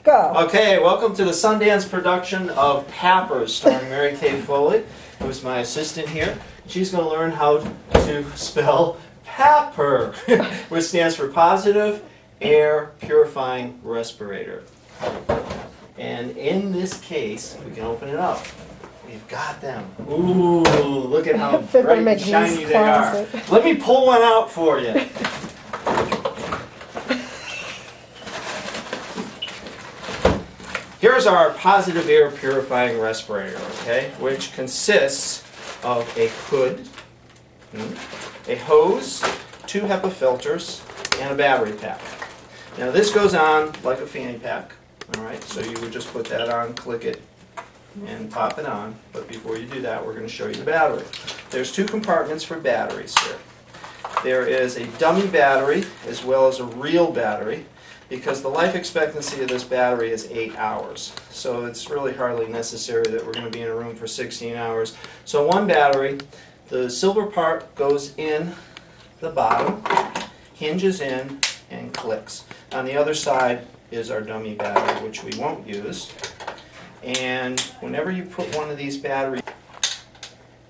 Go. Okay, welcome to the Sundance production of PAPR, starring Mary Kay Foley, who's my assistant here. She's going to learn how to spell PAPR, which stands for Positive Air Purifying Respirator. And in this case, if we can open it up, we've got them. Ooh, look at how bright and shiny they are. Let me pull one out for you. Here's our positive air purifying respirator, okay, which consists of a hood, a hose, 2 HEPA filters, and a battery pack. Now this goes on like a fanny pack, all right, so you would just put that on, click it, and pop it on. But before you do that, we're going to show you the battery. There's 2 compartments for batteries here. There is a dummy battery as well as a real battery, because the life expectancy of this battery is 8 hours. So it's really hardly necessary that we're going to be in a room for 16 hours. So one battery, the silver part goes in the bottom, hinges in, and clicks. On the other side is our dummy battery, which we won't use. And whenever you put one of these batteries,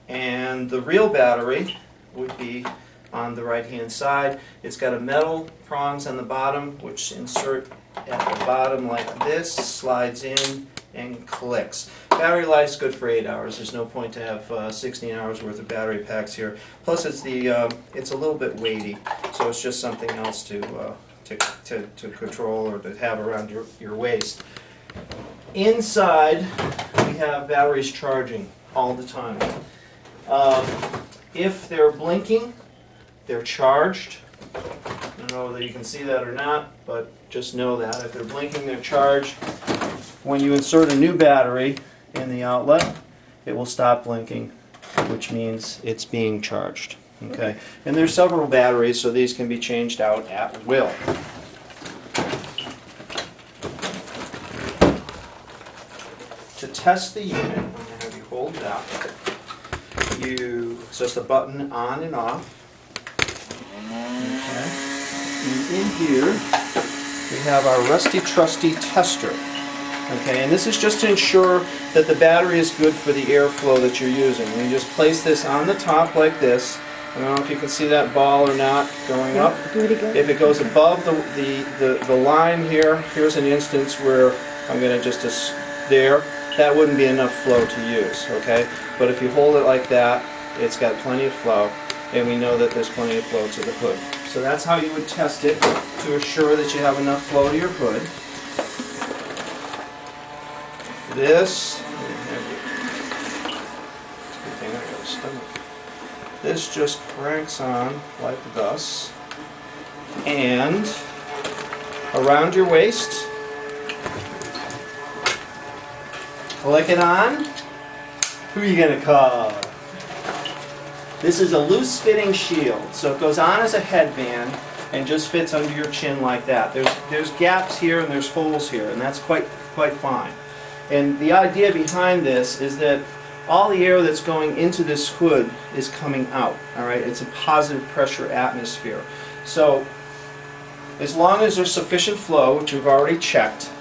and the real battery would be on the right hand side. It's got a metal prongs on the bottom which insert at the bottom like this, slides in and clicks. Battery life's good for 8 hours. There's no point to have 16 hours worth of battery packs here. Plus it's a little bit weighty, so it's just something else to control or to have around your waist. Inside we have batteries charging all the time. If they're blinking, they're charged. I don't know whether you can see that or not, but just know that. If they're blinking, they're charged. When you insert a new battery in the outlet, it will stop blinking, which means it's being charged. Okay? And there's several batteries, so these can be changed out at will. To test the unit, I'm going to have you hold it up. It's just a button on and off. Okay. And in here we have our rusty trusty tester. Okay, and this is just to ensure that the battery is good for the airflow that you're using. And you just place this on the top like this. I don't know if you can see that ball or not going up. Do it again. If it goes above the line here, here's an instance where I'm going to just there. That wouldn't be enough flow to use. Okay, but if you hold it like that, it's got plenty of flow. And we know that there's plenty of flow to the hood. So that's how you would test it to assure that you have enough flow to your hood. This just cranks on like thus. And around your waist, click it on. Who are you going to call? This is a loose fitting shield, so it goes on as a headband and just fits under your chin like that. There's gaps here and there's holes here, and that's quite fine. And the idea behind this is that all the air that's going into this hood is coming out. All right, it's a positive pressure atmosphere. So as long as there's sufficient flow, which we've already checked,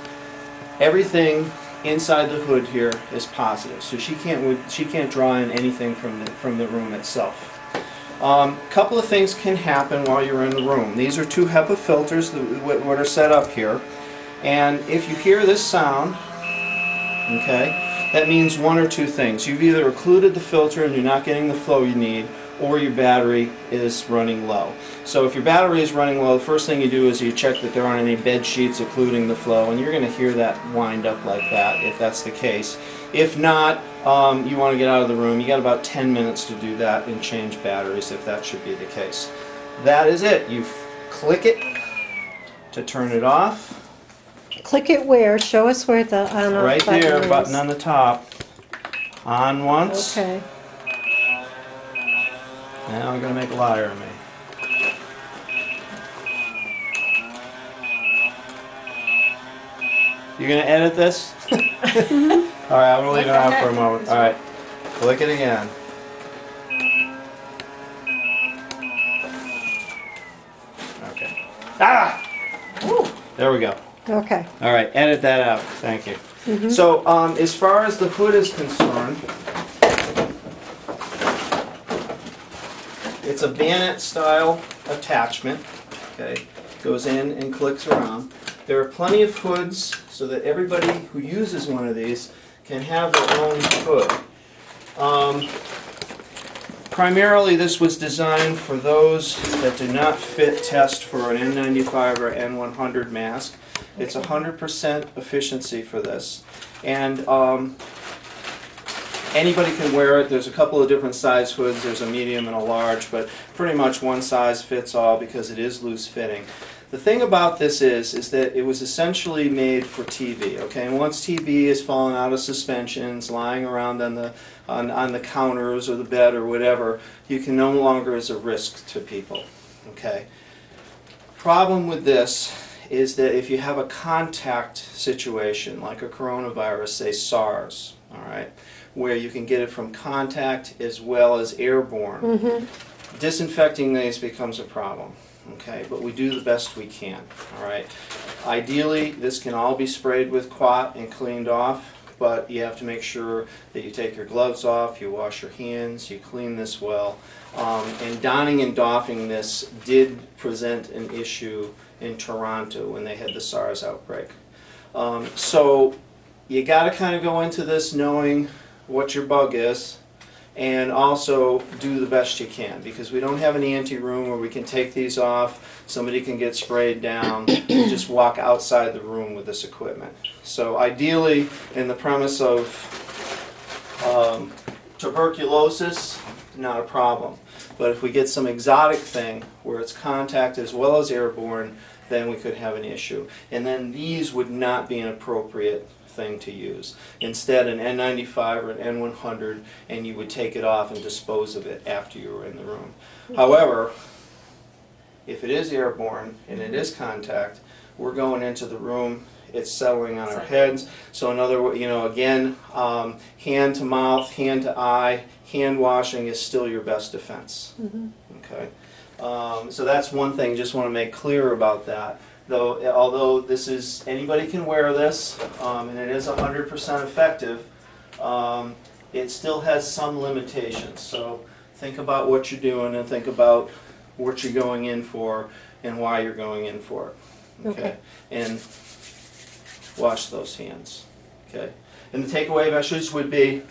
everything inside the hood here is positive, so she can't draw in anything from the room itself. Couple of things can happen while you're in the room. These are 2 HEPA filters that are set up here, and if you hear this sound, okay, that means one or 2 things. You've either occluded the filter and you're not getting the flow you need, or your battery is running low. So if your battery is running low, the first thing you do is you check that there aren't any bed sheets occluding the flow, and you're going to hear that wind up like that if that's the case. If not, you want to get out of the room. You got about 10 minutes to do that and change batteries if that should be the case. That is it. You click it to turn it off. Click it where? Show us where the on-off right button there, is. button on the top. On once. Okay. Now I'm going to make a liar of me. You're going to edit this? Alright, I'm going to leave it on for a moment. Alright, click it again. Okay. Ah! Woo! There we go. Okay. All right, edit that out. Thank you. So as far as the hood is concerned, it's a bayonet style attachment. Okay, goes in and clicks around. There are plenty of hoods so that everybody who uses one of these can have their own hood. Primarily this was designed for those that do not fit test for an N95 or N100 mask. It's 100% efficiency for this. And anybody can wear it. There's a couple of different size hoods. There's a medium and a large, but pretty much one size fits all because it is loose fitting. The thing about this is that it was essentially made for TB. Okay, and once TB is fallen out of suspensions, lying around on the counters or the bed or whatever, you can no longer is a risk to people. Okay. Problem with this is that if you have a contact situation like a coronavirus, say SARS, all right, where you can get it from contact as well as airborne, disinfecting these becomes a problem. Okay, but we do the best we can. All right. Ideally, this can all be sprayed with quat and cleaned off, but you have to make sure that you take your gloves off, you wash your hands, you clean this well. And donning and doffing this did present an issue in Toronto when they had the SARS outbreak. So you got to kind of go into this knowing what your bug is, and also do the best you can, because we don't have an anti-room where we can take these off, somebody can get sprayed down, and just walk outside the room with this equipment. So ideally, in the premise of tuberculosis, not a problem. But if we get some exotic thing where it's contact as well as airborne, then we could have an issue. And then these would not be an appropriate thing to use. Instead, an N95 or an N100, and you would take it off and dispose of it after you were in the room. However, if it is airborne and it is contact, we're going into the room, it's settling on our heads. So in other words, again, hand to mouth, hand to eye, hand washing is still your best defense. Okay, so that's one thing. Just want to make clear about that. Though, although this is, anybody can wear this, and it is 100% effective, it still has some limitations. So think about what you're doing and think about what you're going in for and why you're going in for it. Okay. And wash those hands. Okay. And the takeaway message would be,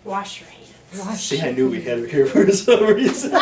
wash your hands. See, I knew we had it here for some reason.